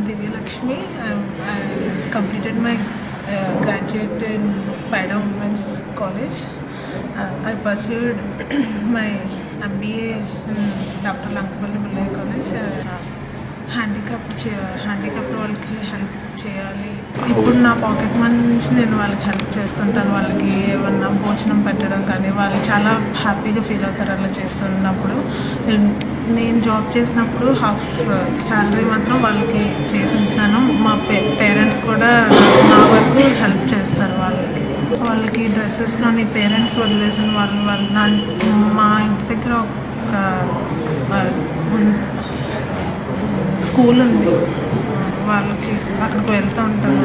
I'm Divya Lakshmi. I completed my graduate in Paida Women's College. I pursued my MBA in Dr. Lankapalli Mullai College. Handicapped వాళ్ళకి help చేయాలి. ఇప్పుడు నా pocket money నుంచి నేను వాళ్ళకి help చేస్తుంటాను. వాళ్ళకి ఏమన్నా భోజనం పెట్టడం కానీ వాళ్ళు చాలా హ్యాపీగా ఫీల్ అవుతారు అలా చేస్తున్నప్పుడు. నేను జాబ్ చేసినప్పుడు హాఫ్ శాలరీ మాత్రం వాళ్ళకి చేసి ఉంచుతాను. మా పేరెంట్స్ కూడా నా వరకు హెల్ప్ చేస్తారు. వాళ్ళకి డ్రెస్సెస్ కానీ పేరెంట్స్ వదిలేసిన వాళ్ళు మా ఇంటి దగ్గర ఒక స్కూల్ ఉంది, వాళ్ళకి అక్కడికి వెళ్తూ ఉంటాను.